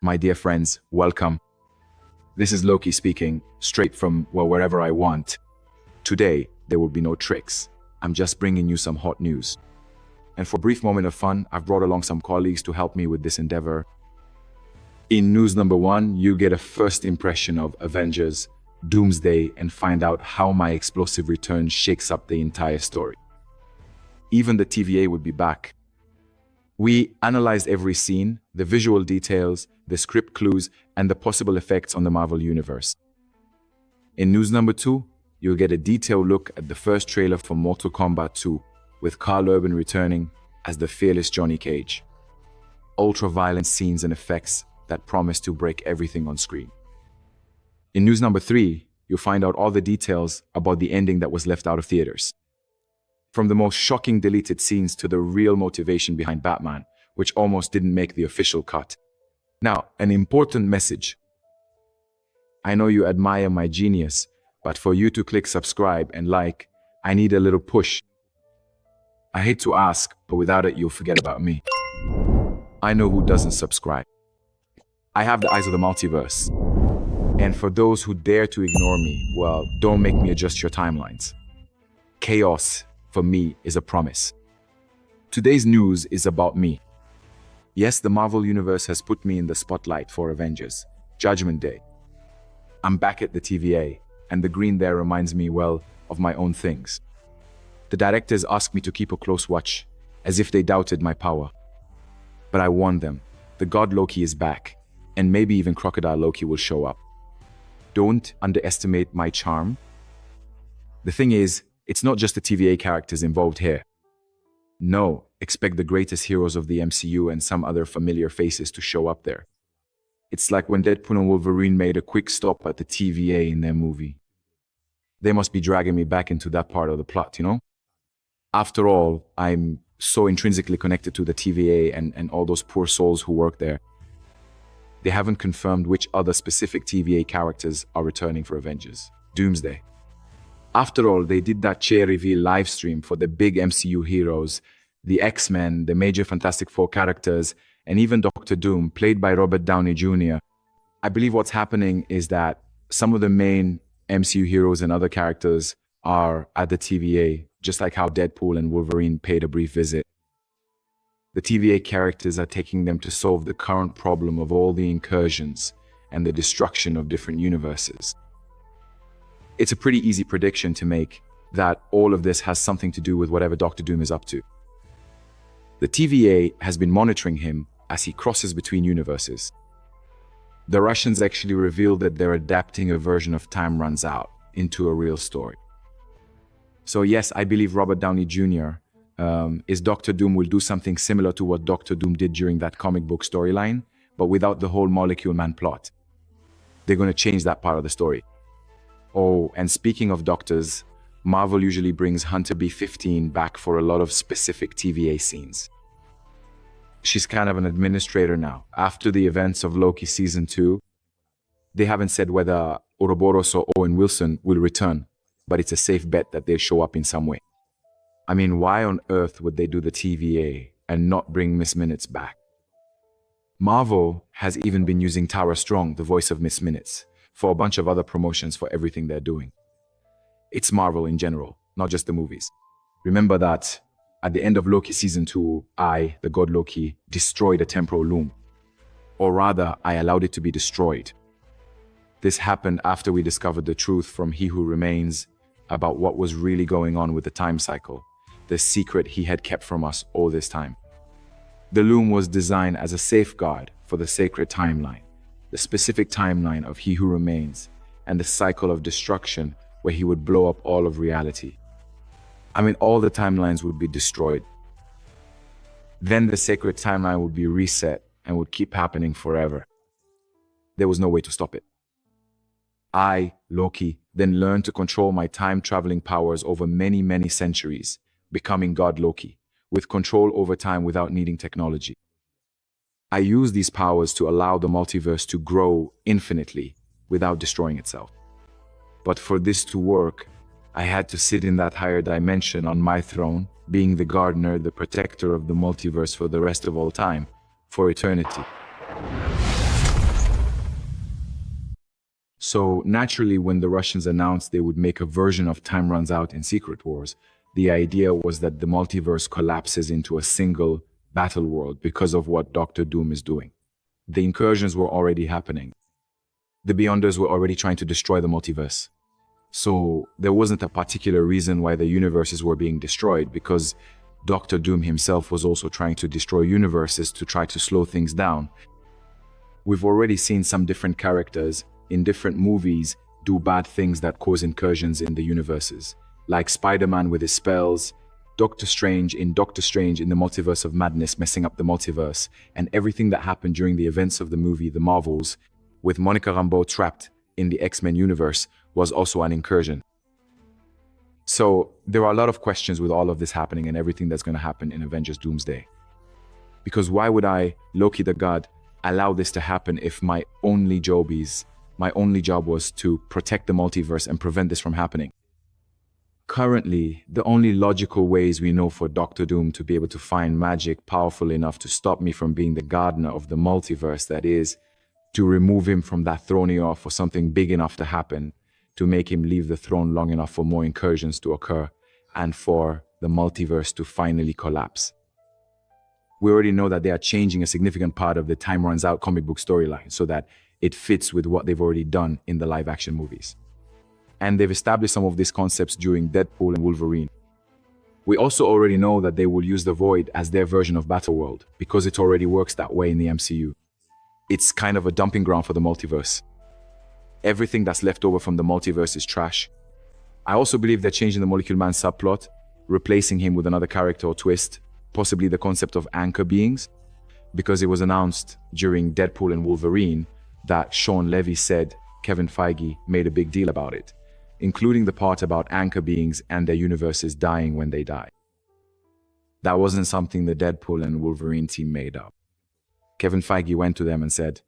My dear friends, welcome. This is Loki speaking, straight from, well, wherever I want. Today, there will be no tricks. I'm just bringing you some hot news. And for a brief moment of fun, I've brought along some colleagues to help me with this endeavor. In news number 1, you get a first impression of Avengers, Doomsday, and find out how my explosive return shakes up the entire story. Even the TVA would be back. We analyzed every scene, the visual details, the script clues, and the possible effects on the Marvel Universe. In news number 2, you'll get a detailed look at the first trailer for Mortal Kombat 2, with Karl Urban returning as the fearless Johnny Cage. Ultra-violent scenes and effects that promise to break everything on screen. In news number 3, you'll find out all the details about the ending that was left out of theaters. From the most shocking deleted scenes to the real motivation behind Batman, which almost didn't make the official cut. Now, an important message. I know you admire my genius, but for you to click subscribe and like, I need a little push. I hate to ask, but without it, you'll forget about me. I know who doesn't subscribe. I have the eyes of the multiverse. And for those who dare to ignore me, well, don't make me adjust your timelines. Chaos, for me, is a promise. Today's news is about me. Yes, the Marvel Universe has put me in the spotlight for Avengers, Judgment Day. I'm back at the TVA, and the green there reminds me, well, of my own things. The directors asked me to keep a close watch, as if they doubted my power. But I warned them, the god Loki is back, and maybe even Crocodile Loki will show up. Don't underestimate my charm. The thing is, it's not just the TVA characters involved here. No, expect the greatest heroes of the MCU and some other familiar faces to show up there. It's like when Deadpool and Wolverine made a quick stop at the TVA in their movie. They must be dragging me back into that part of the plot, you know? After all, I'm so intrinsically connected to the TVA and all those poor souls who work there. They haven't confirmed which other specific TVA characters are returning for Avengers, Doomsday. After all, they did that chair reveal live stream for the big MCU heroes, the X-Men, the major Fantastic Four characters, and even Dr. Doom, played by Robert Downey Jr. I believe what's happening is that some of the main MCU heroes and other characters are at the TVA, just like how Deadpool and Wolverine paid a brief visit. The TVA characters are taking them to solve the current problem of all the incursions and the destruction of different universes. It's a pretty easy prediction to make that all of this has something to do with whatever Dr. Doom is up to. The TVA has been monitoring him as he crosses between universes. The Russians actually revealed that they're adapting a version of Time Runs Out into a real story. So yes, I believe Robert Downey Jr. Is Dr. Doom will do something similar to what Dr. Doom did during that comic book storyline, but without the whole Molecule Man plot. They're going to change that part of the story. Oh, and speaking of doctors, Marvel usually brings Hunter B-15 back for a lot of specific TVA scenes. She's kind of an administrator now. After the events of Loki Season 2, they haven't said whether Ouroboros or Owen Wilson will return, but it's a safe bet that they'll show up in some way. I mean, why on earth would they do the TVA and not bring Miss Minutes back? Marvel has even been using Tara Strong, the voice of Miss Minutes, for a bunch of other promotions for everything they're doing. It's Marvel in general, not just the movies. Remember that at the end of Loki Season 2, I, the god Loki, destroyed a temporal loom. Or rather, I allowed it to be destroyed. This happened after we discovered the truth from He Who Remains about what was really going on with the time cycle, the secret he had kept from us all this time. The loom was designed as a safeguard for the sacred timeline, the specific timeline of He Who Remains, and the cycle of destruction where he would blow up all of reality. I mean, all the timelines would be destroyed. Then the sacred timeline would be reset and would keep happening forever. There was no way to stop it. I, Loki, then learned to control my time-traveling powers over many, many centuries, becoming God Loki, with control over time without needing technology. I used these powers to allow the multiverse to grow infinitely without destroying itself. But for this to work, I had to sit in that higher dimension on my throne, being the gardener, the protector of the multiverse for the rest of all time, for eternity. So naturally, when the Russians announced they would make a version of Time Runs Out in Secret Wars, the idea was that the multiverse collapses into a single battle world because of what Doctor Doom is doing. The incursions were already happening. The Beyonders were already trying to destroy the multiverse. So there wasn't a particular reason why the universes were being destroyed, because Doctor Doom himself was also trying to destroy universes to try to slow things down. We've already seen some different characters in different movies do bad things that cause incursions in the universes, like Spider-Man with his spells, Doctor Strange in the Multiverse of Madness messing up the multiverse, and everything that happened during the events of the movie The Marvels, with Monica Rambeau trapped in the X-Men universe, was also an incursion. So there are a lot of questions with all of this happening and everything that's going to happen in Avengers Doomsday. Because why would I, Loki the god, allow this to happen if my only job was to protect the multiverse and prevent this from happening? Currently, the only logical ways we know for Doctor Doom to be able to find magic powerful enough to stop me from being the gardener of the multiverse, that is, to remove him from that throne or for something big enough to happen, to make him leave the throne long enough for more incursions to occur, and for the multiverse to finally collapse. We already know that they are changing a significant part of the Time Runs Out comic book storyline so that it fits with what they've already done in the live-action movies. And they've established some of these concepts during Deadpool and Wolverine. We also already know that they will use the Void as their version of Battleworld, because it already works that way in the MCU. It's kind of a dumping ground for the multiverse. Everything that's left over from the multiverse is trash. I also believe they're changing the Molecule Man subplot, replacing him with another character or twist, possibly the concept of anchor beings, because it was announced during Deadpool and Wolverine that Sean Levy said Kevin Feige made a big deal about it, including the part about anchor beings and their universes dying when they die. That wasn't something the Deadpool and Wolverine team made up. Kevin Feige went to them and said,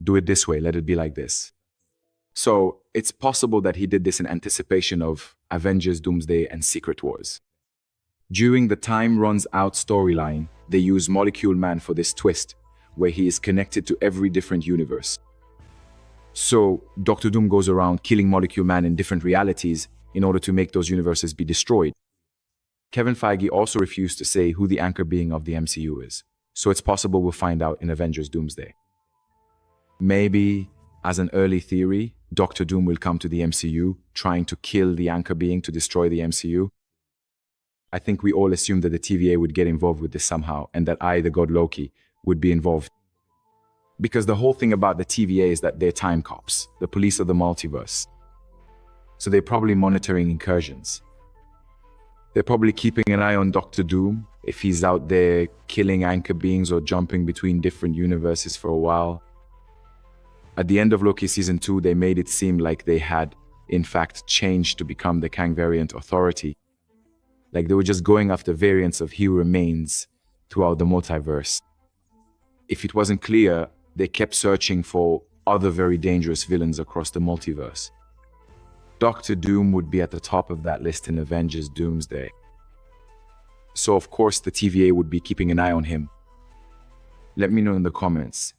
"Do it this way, let it be like this." So it's possible that he did this in anticipation of Avengers Doomsday and Secret Wars. During the Time Runs Out storyline, they use Molecule Man for this twist, where he is connected to every different universe. So Doctor Doom goes around killing Molecule Man in different realities in order to make those universes be destroyed. Kevin Feige also refused to say who the anchor being of the MCU is, so it's possible we'll find out in Avengers Doomsday. Maybe, as an early theory, Doctor Doom will come to the MCU, trying to kill the anchor being to destroy the MCU. I think we all assumed that the TVA would get involved with this somehow, and that I, the god Loki, would be involved. Because the whole thing about the TVA is that they're time cops, the police of the multiverse. So they're probably monitoring incursions. They're probably keeping an eye on Doctor Doom, if he's out there killing anchor beings or jumping between different universes for a while. At the end of Loki Season 2, they made it seem like they had, in fact, changed to become the Kang Variant Authority. Like they were just going after variants of He Who Remains throughout the multiverse. If it wasn't clear, they kept searching for other very dangerous villains across the multiverse. Doctor Doom would be at the top of that list in Avengers Doomsday. So of course the TVA would be keeping an eye on him. Let me know in the comments.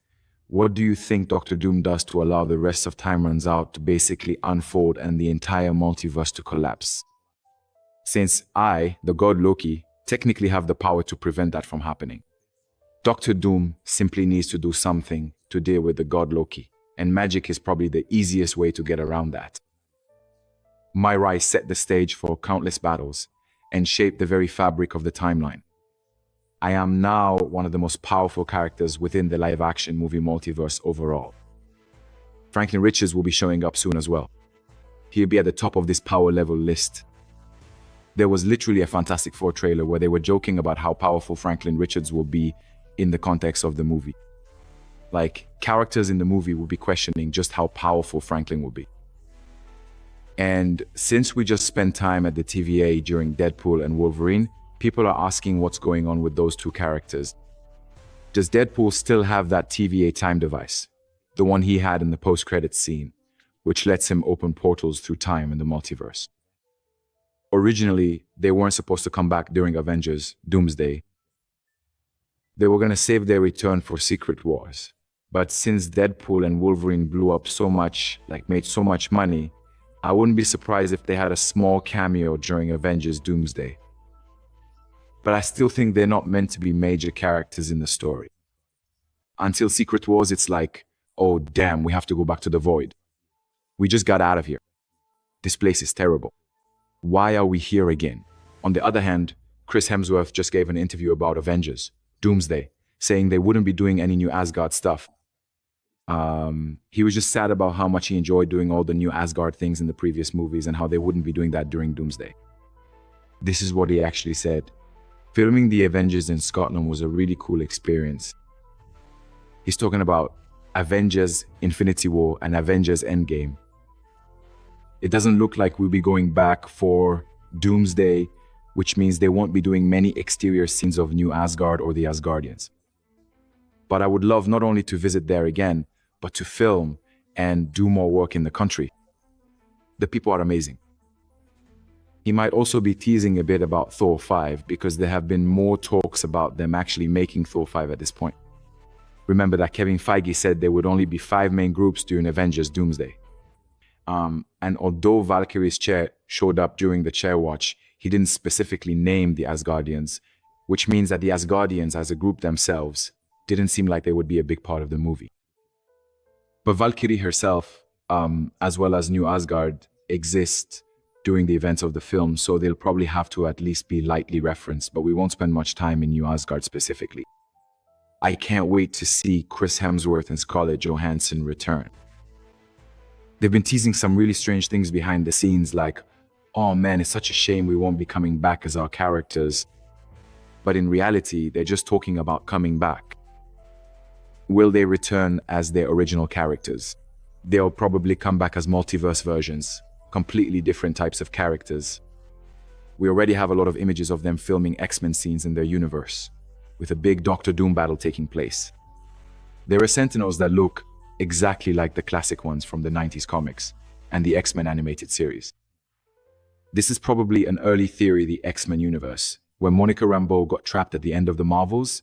What do you think Doctor Doom does to allow the rest of Time Runs Out to basically unfold and the entire multiverse to collapse? Since I, the god Loki, technically have the power to prevent that from happening. Doctor Doom simply needs to do something to deal with the god Loki, and magic is probably the easiest way to get around that. My rise set the stage for countless battles and shaped the very fabric of the timeline. I am now one of the most powerful characters within the live-action movie multiverse overall. Franklin Richards will be showing up soon as well. He'll be at the top of this power level list. There was literally a Fantastic Four trailer where they were joking about how powerful Franklin Richards will be in the context of the movie. Like, characters in the movie will be questioning just how powerful Franklin will be. And since we just spent time at the TVA during Deadpool and Wolverine, people are asking what's going on with those two characters. Does Deadpool still have that TVA time device? The one he had in the post-credits scene, which lets him open portals through time in the multiverse. Originally, they weren't supposed to come back during Avengers Doomsday. They were going to save their return for Secret Wars. But since Deadpool and Wolverine blew up so much, like made so much money, I wouldn't be surprised if they had a small cameo during Avengers Doomsday. But I still think they're not meant to be major characters in the story. Until Secret Wars, it's like, oh damn, we have to go back to the Void. We just got out of here. This place is terrible. Why are we here again? On the other hand, Chris Hemsworth just gave an interview about Avengers, Doomsday, saying they wouldn't be doing any new Asgard stuff. He was just sad about how much he enjoyed doing all the new Asgard things in the previous movies and how they wouldn't be doing that during Doomsday. This is what he actually said. Filming the Avengers in Scotland was a really cool experience. He's talking about Avengers Infinity War and Avengers Endgame. It doesn't look like we'll be going back for Doomsday, which means they won't be doing many exterior scenes of New Asgard or the Asgardians. But I would love not only to visit there again, but to film and do more work in the country. The people are amazing. He might also be teasing a bit about Thor 5 because there have been more talks about them actually making Thor 5 at this point. Remember that Kevin Feige said there would only be 5 main groups during Avengers Doomsday. And although Valkyrie's chair showed up during the chair watch, he didn't specifically name the Asgardians, which means that the Asgardians as a group themselves didn't seem like they would be a big part of the movie. But Valkyrie herself, as well as New Asgard, exist during the events of the film, so they'll probably have to at least be lightly referenced, but we won't spend much time in New Asgard specifically. I can't wait to see Chris Hemsworth and Scarlett Johansson return. They've been teasing some really strange things behind the scenes like, oh man, it's such a shame we won't be coming back as our characters. But in reality, they're just talking about coming back. Will they return as their original characters? They'll probably come back as multiverse versions, completely different types of characters. We already have a lot of images of them filming X-Men scenes in their universe, with a big Doctor Doom battle taking place. There are Sentinels that look exactly like the classic ones from the 90s comics and the X-Men animated series. This is probably an early theory, the X-Men universe, where Monica Rambeau got trapped at the end of the Marvels,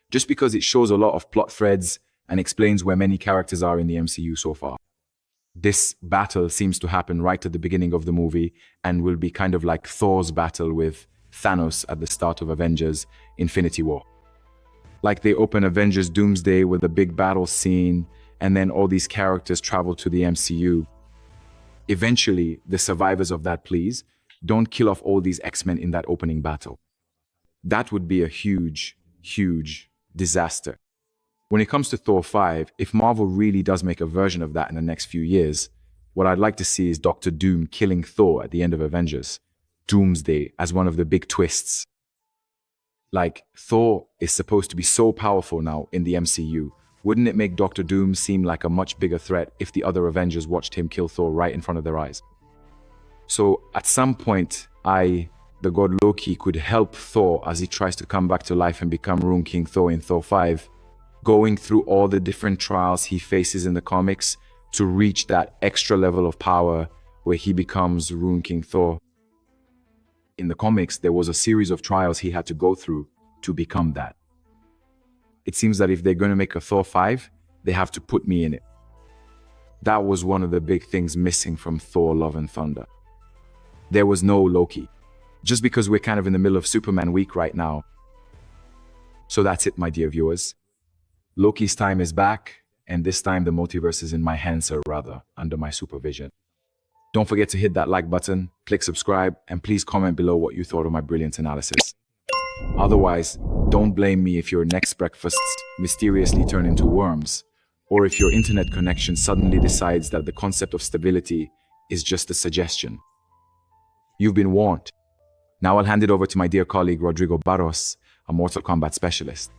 just because it shows a lot of plot threads and explains where many characters are in the MCU so far. This battle seems to happen right at the beginning of the movie and will be kind of like Thor's battle with Thanos at the start of Avengers Infinity War. Like they open Avengers Doomsday with a big battle scene, and then all these characters travel to the MCU. Eventually, the survivors of that, please, don't kill off all these X-Men in that opening battle. That would be a huge, huge disaster. When it comes to Thor 5, if Marvel really does make a version of that in the next few years, what I'd like to see is Doctor Doom killing Thor at the end of Avengers. Doomsday as one of the big twists. Like, Thor is supposed to be so powerful now in the MCU. Wouldn't it make Doctor Doom seem like a much bigger threat if the other Avengers watched him kill Thor right in front of their eyes? So at some point, the god Loki, could help Thor as he tries to come back to life and become Rune King Thor in Thor 5, going through all the different trials he faces in the comics to reach that extra level of power where he becomes Rune King Thor. In the comics, there was a series of trials he had to go through to become that. It seems that if they're going to make a Thor 5, they have to put me in it. That was one of the big things missing from Thor Love and Thunder. There was no Loki. Just because we're kind of in the middle of Superman week right now. So that's it, my dear viewers. Loki's time is back, and this time the multiverse is in my hands, or rather, under my supervision. Don't forget to hit that like button, click subscribe, and please comment below what you thought of my brilliant analysis. Otherwise, don't blame me if your next breakfasts mysteriously turn into worms, or if your internet connection suddenly decides that the concept of stability is just a suggestion. You've been warned. Now I'll hand it over to my dear colleague Rodrigo Barros, a Mortal Kombat specialist.